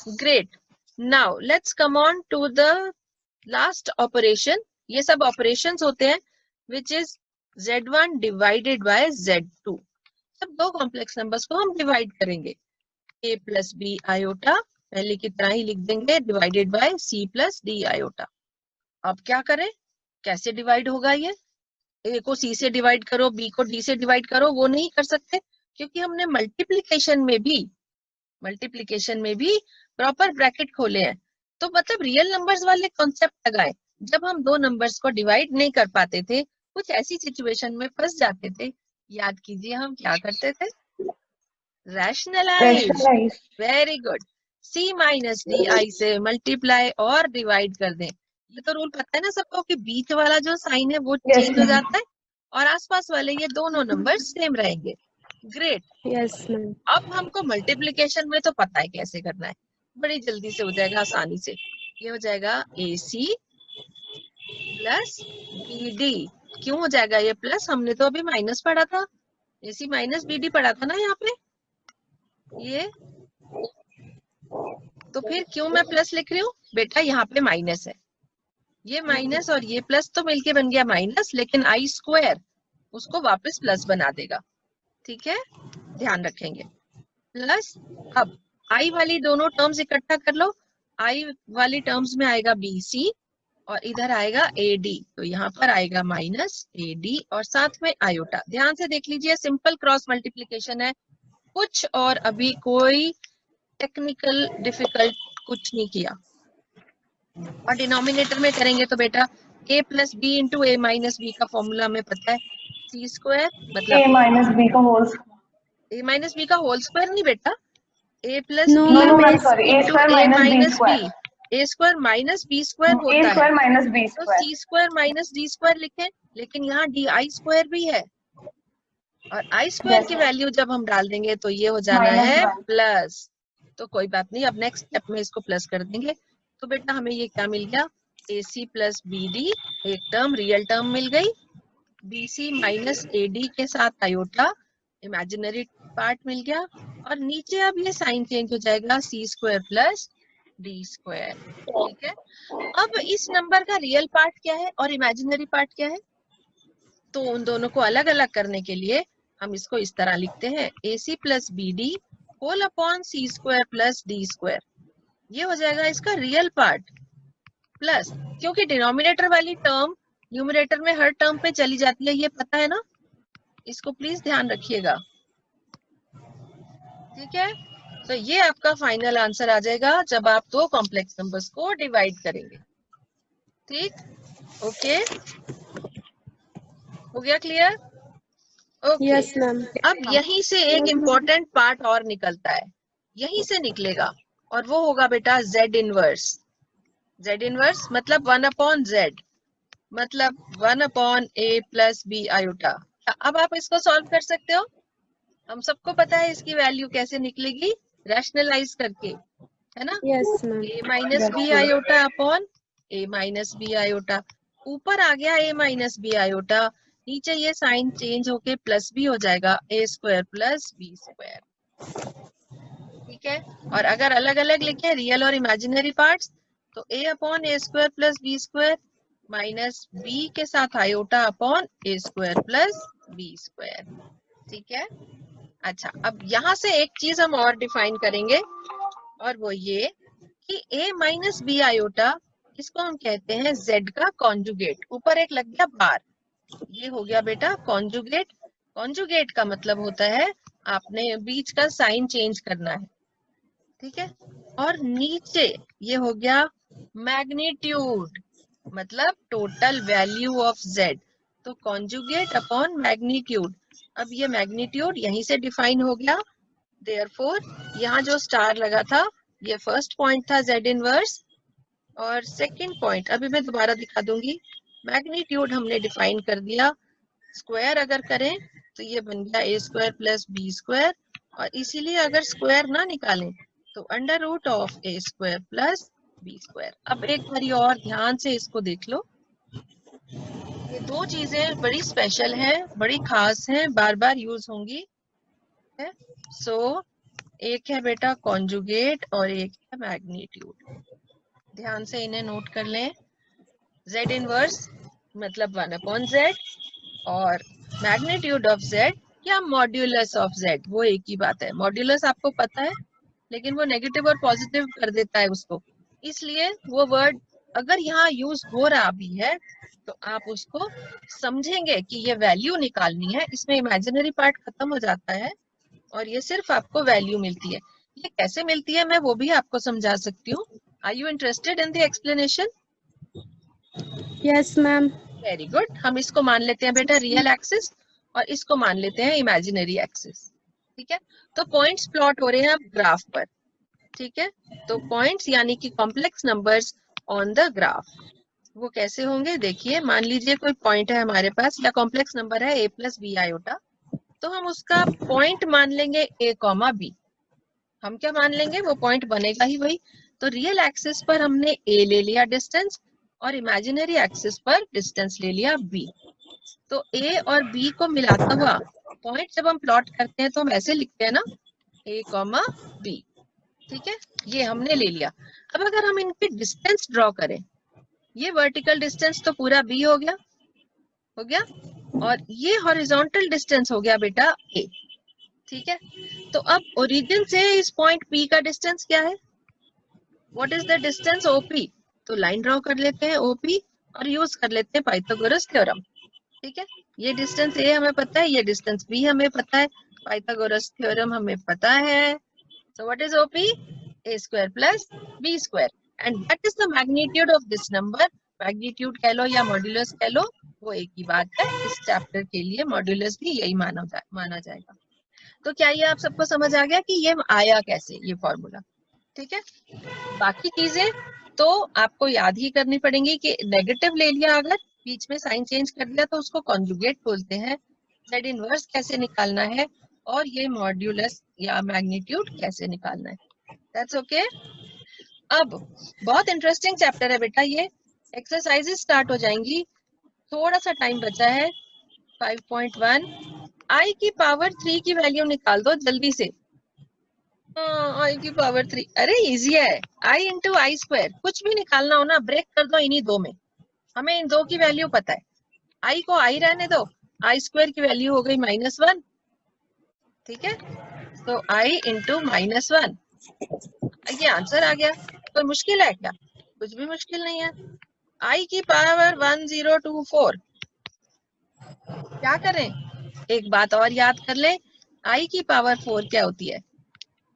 Great. Now let's come on to the last operation. ये सब operations होते हैं which is Z1 divided by Z2. सब दो कॉम्प्लेक्स नंबर्स को हम डिवाइड करेंगे. a प्लस बी आयोटा पहले की तरह ही लिख देंगे divided by c plus D iota. अब क्या करें, कैसे डिवाइड होगा ये? a को c से डिवाइड करो, b को d से डिवाइड करो, वो नहीं कर सकते क्योंकि हमने मल्टीप्लिकेशन में भी प्रॉपर ब्रैकेट खोले हैं. तो मतलब रियल नंबर्स वाले कॉन्सेप्ट लगाए. जब हम दो नंबर्स को डिवाइड नहीं कर पाते थे, कुछ ऐसी सिचुएशन में फंस जाते थे, याद कीजिए हम क्या करते थे? Rationalise. Very good. c minus D I से मल्टीप्लाई और डिवाइड कर दें. ये तो रूल पता है ना सबको कि बीच वाला जो साइन है वो चेंज हो जाता है और आसपास वाले ये दोनों नंबर सेम रहेंगे. ग्रेट. Yes ma'am. अब हमको मल्टीप्लिकेशन में तो पता है कैसे करना है, बड़ी जल्दी से हो जाएगा, आसानी से. ये हो जाएगा AC प्लस BD. क्यों हो जाएगा ये प्लस? हमने तो अभी माइनस पढ़ा था. AC माइनस BD पढ़ा था ना यहाँ पे. ये तो फिर क्यों मैं प्लस लिख रही हूँ बेटा? यहाँ पे माइनस है, ये माइनस और ये प्लस तो मिलके बन गया माइनस, लेकिन आई स्क्वायर उसको वापस प्लस बना देगा. ठीक है, ध्यान रखेंगे. प्लस अब आई वाली दोनों टर्म्स इकट्ठा कर लो. आई वाली टर्म्स में आएगा BC और इधर आएगा AD. तो यहाँ पर आएगा माइनस AD और साथ में आयोटा. ध्यान से देख लीजिए, सिंपल क्रॉस मल्टीप्लिकेशन है कुछ, और अभी कोई टेक्निकल डिफिकल्ट कुछ नहीं किया. और डिनोमिनेटर में करेंगे तो बेटा a plus B into A minus B का फॉर्मूला हमें पता है. सी स्क्वायर मतलब a माइनस बी का होल. a माइनस बी का होल स्क्वायर नहीं बेटा, a plus No, B ma'am, into a minus B. a square minus B square होता है, माइनस बी तो C square minus D square लिखें. लेकिन यहाँ डी आई स्क्वायर भी है और आई स्क्वायर की वैल्यू जब हम डाल देंगे तो ये हो जाना है प्लस. तो कोई बात नहीं, अब नेक्स्ट स्टेप में इसको प्लस कर देंगे. तो बेटा हमें ये क्या मिल गया? AC प्लस BD, एक टर्म रियल टर्म मिल गई. BC माइनस AD के साथ आयोटा इमेजिनरी पार्ट मिल गया. और नीचे अब ये साइन चेंज हो जाएगा, C square plus D square. ठीक है, अब इस नंबर का रियल पार्ट क्या है और इमेजिनरी पार्ट क्या है? तो उन दोनों को अलग अलग करने के लिए हम इसको इस तरह लिखते हैं, AC plus BD whole upon C square plus D square. ये हो जाएगा इसका रियल पार्ट. प्लस क्योंकि डिनोमिनेटर वाली टर्म न्यूमरेटर में हर टर्म पे चली जाती है, ये पता है ना, इसको प्लीज ध्यान रखिएगा. ठीक है, तो ये आपका फाइनल आंसर आ जाएगा जब आप दो कॉम्प्लेक्स नंबर्स को डिवाइड करेंगे. ठीक, ओके, हो गया क्लियर? ओके. Yes ma'am. अब यहीं से एक इम्पोर्टेंट पार्ट और निकलता है, यहीं से निकलेगा, और वो होगा बेटा Z इनवर्स. Z इनवर्स मतलब 1 अपॉन Z, मतलब 1 upon A plus B iota. अब आप इसको सॉल्व कर सकते हो. हम सबको पता है इसकी वैल्यू कैसे निकलेगी, रैशनलाइज करके, है ना. Yes ma'am. A minus B iota upon A minus B iota. ऊपर आ गया A माइनस बी आयोटा, नीचे ये साइन चेंज होके प्लस भी हो जाएगा, A square plus B square. ठीक है, और अगर अलग अलग लिखे रियल और इमेजिनरी पार्ट्स, तो A upon A square plus B square minus B के साथ iota upon A square plus B square. ठीक है, अच्छा, अब यहाँ से एक चीज हम और डिफाइन करेंगे, और वो ये कि A माइनस बी आयोटा, इसको हम कहते हैं Z का कॉन्जुगेट. ऊपर एक लग गया बार, ये हो गया बेटा कॉन्जुगेट. कॉन्जुगेट का मतलब होता है आपने बीच का साइन चेंज करना है. ठीक है, और नीचे ये हो गया मैग्नीट्यूड, मतलब टोटल वैल्यू ऑफ Z. तो कॉन्जुगेट अपॉन मैग्नीट्यूड. अब ये मैग्नीट्यूड यहीं से डिफाइन हो गया. देयरफॉर यहाँ जो स्टार लगा था ये फर्स्ट पॉइंट था Z इनवर्स, और सेकंड पॉइंट अभी मैं दोबारा दिखा दूंगी. मैग्नीट्यूड हमने डिफाइन कर दिया, स्क्वायर अगर करें तो ये बन गया A square plus B square, और इसीलिए अगर स्क्वायर ना निकालें तो under root of A square plus B square. अब एक बारी और ध्यान से इसको देख लो, ये दो चीजें बड़ी स्पेशल हैं, बड़ी खास हैं, बार बार यूज होंगी. सो एक है बेटा कॉन्जुगेट और एक है मैग्नीट्यूड। ध्यान से इन्हें नोट कर लें। z इनवर्स मतलब 1/z और मैग्नीट्यूड ऑफ z या मॉड्यूलस ऑफ z, वो एक ही बात है। मॉड्यूलस आपको पता है, लेकिन वो नेगेटिव और पॉजिटिव कर देता है उसको, इसलिए वो वर्ड अगर यहाँ यूज हो रहा भी है तो आप उसको समझेंगे कि ये वैल्यू निकालनी है। इसमें इमेजिनरी पार्ट खत्म हो जाता है और ये सिर्फ आपको वैल्यू मिलती है। ये कैसे मिलती है मैं वो भी आपको समझा सकती हूँ। Are you interested in the explanation? Yes ma'am. Very good. हम इसको मान लेते हैं बेटा रियल एक्सिस और इसको मान लेते हैं इमेजिनरी एक्सिस। ठीक है, तो पॉइंट्स प्लॉट हो रहे हैं अब ग्राफ पर। ठीक है, तो पॉइंट्स यानी कि complex numbers on the graph, वो कैसे होंगे देखिए। मान लीजिए कोई पॉइंट है हमारे पास या कॉम्प्लेक्स नंबर है a प्लस बी आयोटा, तो हम उसका पॉइंट मान लेंगे a कॉमा बी। हम क्या मान लेंगे, वो पॉइंट बनेगा ही वही। तो रियल एक्सिस पर हमने a ले लिया डिस्टेंस और इमेजिनरी एक्सिस पर डिस्टेंस ले लिया b। तो a और b को मिलाता हुआ पॉइंट जब हम प्लॉट करते हैं तो हम ऐसे लिखते हैं ना, a कॉमा b। ठीक है, ये हमने ले लिया। अब अगर हम इनकी डिस्टेंस ड्रॉ करें, ये वर्टिकल डिस्टेंस तो पूरा b हो गया और ये हॉरिजॉन्टल डिस्टेंस हो गया बेटा a। ठीक है, तो अब ओरिजिन से इस पॉइंट P का डिस्टेंस क्या है? What is the distance OP? तो लाइन ड्रॉ कर लेते हैं OP और यूज कर लेते हैं पाइथागोरस थ्योरम। ठीक है, ये डिस्टेंस A हमें पता है, ये डिस्टेंस B हमें पता है, पाइथागोरस थ्योरम हमें पता है। So what is OP? A square plus B square and what is the magnitude of this number? Magnitude कह लो या मॉड्यूलस कह लो, वो एक ही बात है। इस चैप्टर के लिए मॉड्यूलस भी यही माना जाएगा। तो क्या ये आप सबको समझ आ गया कि ये आया कैसे, ये फॉर्मूला? ठीक है, बाकी चीजें तो आपको याद ही करनी पड़ेंगी कि नेगेटिव ले लिया, अगर बीच में साइन चेंज कर दिया तो उसको कॉन्जुगेट बोलते हैं। z इनवर्स कैसे निकालना है और ये मॉड्यूलस या मैग्नीट्यूड कैसे निकालना है, दैट्स ओके। अब बहुत इंटरेस्टिंग चैप्टर है बेटा ये। एक्सरसाइजेस स्टार्ट हो जाएंगी, थोड़ा सा टाइम बचा है। 5.1 i की पावर 3 की वैल्यू निकाल दो जल्दी से। आई की पावर 3, अरे इजी है। i इंटू आई स्क्वायर, कुछ भी निकालना हो ना ब्रेक कर दो इन्हीं दो में। हमें इन दो की वैल्यू पता है, i को i रहने दो, आई स्क्वायर की वैल्यू हो गई -1। ठीक है, तो i इंटू -1, ये आंसर आ गया। कोई मुश्किल है क्या? कुछ भी मुश्किल नहीं है। i की पावर 1024, क्या करें, एक बात और याद कर ले, i की पावर 4 क्या होती है?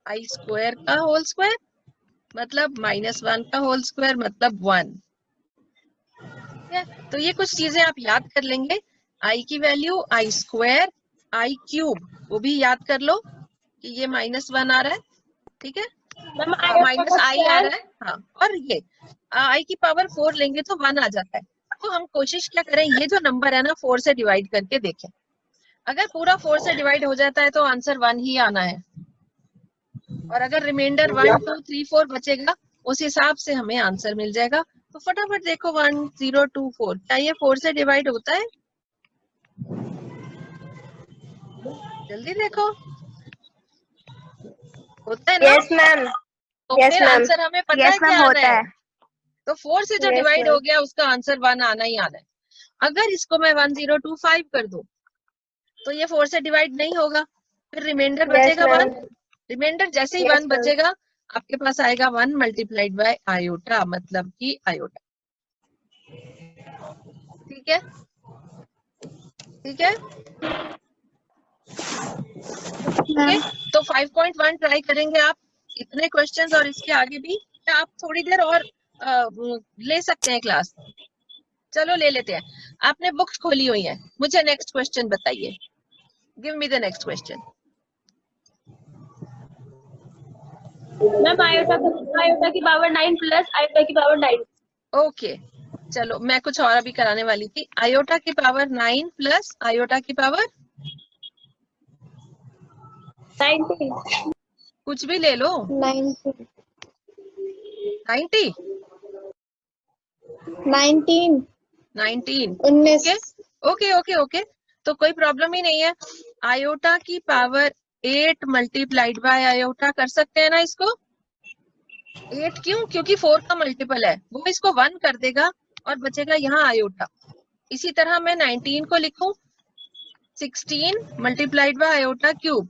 आई स्क्वायर का होल स्क्वायर मतलब -1 का होल स्क्वायर मतलब 1। तो ये कुछ चीजें आप याद कर लेंगे। आई की वैल्यू आई स्क्वायर, आई क्यूब, वो भी याद कर लो कि ये -1 आ रहा है। ठीक है, माइनस आई आ रहा है। हाँ, और ये आई की पावर 4 लेंगे तो 1 आ जाता है। तो हम कोशिश क्या करें, ये जो नंबर है ना 4 से डिवाइड करके देखें। अगर पूरा 4 से डिवाइड हो जाता है तो आंसर 1 ही आना है, और अगर रिमाइंडर 1 2 3 4 बचेगा उस हिसाब से हमें आंसर मिल जाएगा। तो फटाफट देखो 1 0 2 4, क्या ये 4 से डिवाइड होता है? जल्दी देखो, होता है ना? Yes ma'am. तो यस फिर मैम। आंसर हमें पता है यस क्या मैम आना होता है। है। तो 4 से जो यस डिवाइड मैम। हो गया उसका आंसर 1 आना ही आना है। अगर इसको मैं 1025 कर दूं तो ये 4 से डिवाइड नहीं होगा, फिर रिमाइंडर यस बचेगा 1। मैम। रिमाइंडर जैसे ही यस 1 मैम। बचेगा आपके पास आएगा 1 मल्टीप्लाइड बाय आयोटा, मतलब कि आयोटा। ठीक है, ठीक है, ओके। तो 5.1 ट्राई करेंगे आप, इतने क्वेश्चंस और इसके आगे भी। क्या आप थोड़ी देर और ले सकते हैं क्लास? चलो ले लेते हैं। आपने बुक्स खोली हुई है, मुझे नेक्स्ट क्वेश्चन बताइए। Give me the next question. Ma'am iota की पावर 9 प्लस आयोटा की पावर 9। ओके, चलो मैं कुछ और अभी कराने वाली थी। आयोटा की पावर 9 प्लस आयोटा की पावर 90। कुछ भी ले लो। 90। 90 19। 19 19। ओके ओके ओके ओके, तो कोई प्रॉब्लम ही नहीं है। आयोटा की पावर 8 मल्टीप्लाइड बाय आयोटा कर सकते हैं ना इसको। 8 क्यों? क्योंकि 4 का मल्टीपल है, वो इसको 1 कर देगा और बचेगा यहाँ आयोटा। इसी तरह मैं 19 को लिखूं 16 मल्टीप्लाइड बाय आयोटा क्यूब।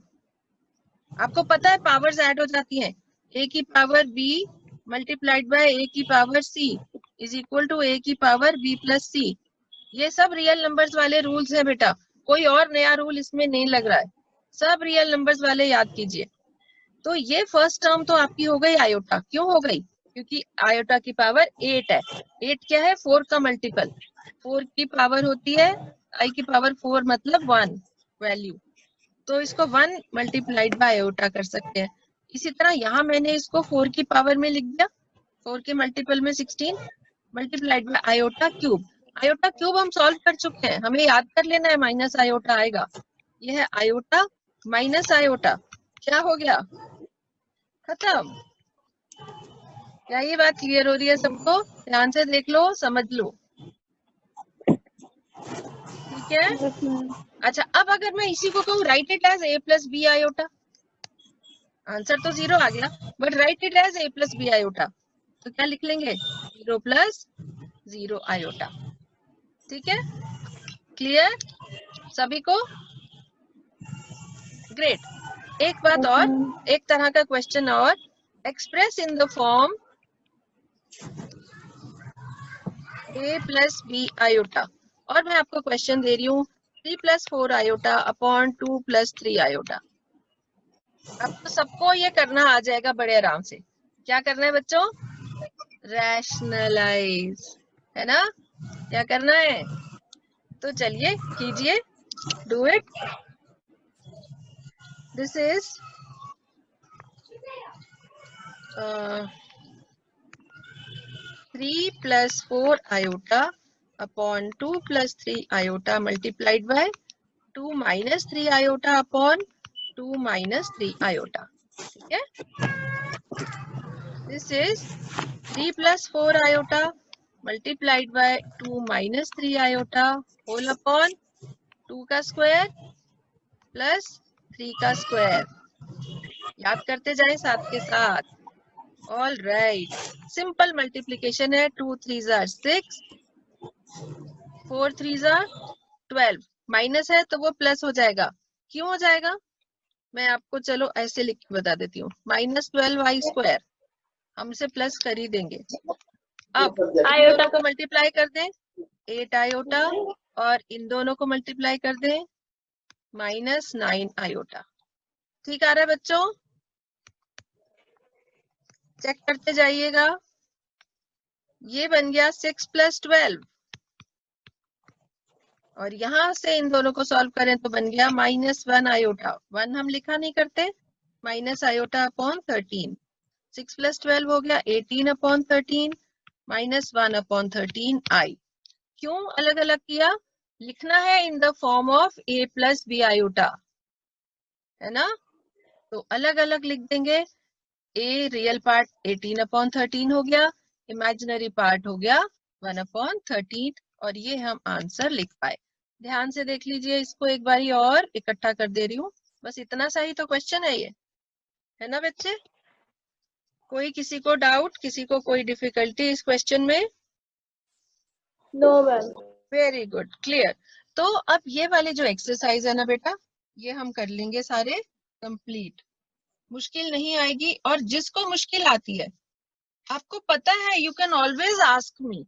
आपको पता है पावर्स ऐड हो जाती हैं, a की power b multiplied by a की power c is equal to a की पावर b प्लस c। ये सब रियल नंबर्स वाले रूल्स है बेटा, कोई और नया रूल इसमें नहीं लग रहा है, सब रियल नंबर्स वाले याद कीजिए। तो ये फर्स्ट टर्म तो आपकी हो गई आयोटा। क्यों हो गई? क्योंकि आयोटा की पावर 8 है। 8 क्या है? 4 का मल्टीपल। 4 की पावर होती है आई की पावर 4 मतलब 1 वैल्यू, तो इसको 1 मल्टीप्लाइड बाय आयोटा कर सकते हैं। इसी तरह यहाँ मैंने इसको 4 की पावर में लिख दिया, 4 के मल्टीपल में 16 multiplied by iota cube. Iota cube हम सॉल्व कर चुके हैं, हमें याद कर लेना है माइनस आयोटा आएगा। यह है आयोटा माइनस आयोटा, क्या हो गया? खत्म। क्या ये बात क्लियर हो रही है सबको? ध्यान से देख लो, समझ लो, ठीक है। अच्छा, अब अगर मैं इसी को कहूँ right it as a plus B iota, answer तो 0 आ गया, but right it as a plus B iota, तो क्या लिख लेंगे? 0 प्लस 0 आयोटा। ठीक है, क्लियर सभी को? ग्रेट। एक बात और, एक तरह का क्वेश्चन और, express in the form a plus B iota, और मैं आपको क्वेश्चन दे रही हूँ 3 plus 4 iota upon 2 plus 3 iota. आपको सबको ये करना आ जाएगा बड़े आराम से। क्या करना है बच्चों? रैशनलाइज, है ना? क्या करना है? तो चलिए कीजिए, do it. This is 3 plus 4 iota upon 2 plus 3 iota multiplied by 2 minus 3 iota upon 2 minus 3 iota. ठीक है, this is 3 plus 4 iota multiplied by 2 minus 3 iota whole upon 2 का स्क्वायर प्लस 3 का स्क्वायर। याद करते जाएं साथ के साथ। ऑल राइट, सिंपल मल्टीप्लीकेशन है, 2 3s are 6, 4 3s are 12, minus है तो वो प्लस हो जाएगा। क्यों हो जाएगा? मैं आपको चलो ऐसे लिख के बता देती हूँ, -12y स्क्वायर, हमसे प्लस कर ही देंगे। अब इन दोनों को मल्टीप्लाई कर दें 8 आयोटा, और इन दोनों को मल्टीप्लाई कर दें -9 आयोटा। ठीक आ रहा है बच्चों? चेक करते जाइएगा। ये बन गया 6 + 12, और यहां से इन दोनों को सॉल्व करें तो बन गया -1 आयोटा। 1 हम लिखा नहीं करते, माइनस आयोटा अपॉन 13। 6 + 12 हो गया 18 अपॉन 13 -1 अपॉन 13 आई। क्यों अलग अलग किया? लिखना है in the form of a plus B iota, है ना? तो अलग अलग लिख देंगे। a रियल पार्ट 18 अपॉन 13 हो गया, इमेजिनरी पार्ट हो गया 1 अपॉन 13, और ये हम आंसर लिख पाए। ध्यान से देख लीजिए इसको एक बारी और इकट्ठा कर दे रही हूँ, बस इतना सा ही तो क्वेश्चन है ये, है ना बच्चे? कोई किसी को डाउट, किसी को कोई डिफिकल्टी इस क्वेश्चन में? No ma'am. Very good, clear. तो अब ये वाले जो एक्सरसाइज है ना बेटा, ये हम कर लेंगे सारे कंप्लीट, मुश्किल नहीं आएगी। और जिसको मुश्किल आती है, आपको पता है, you can always ask me,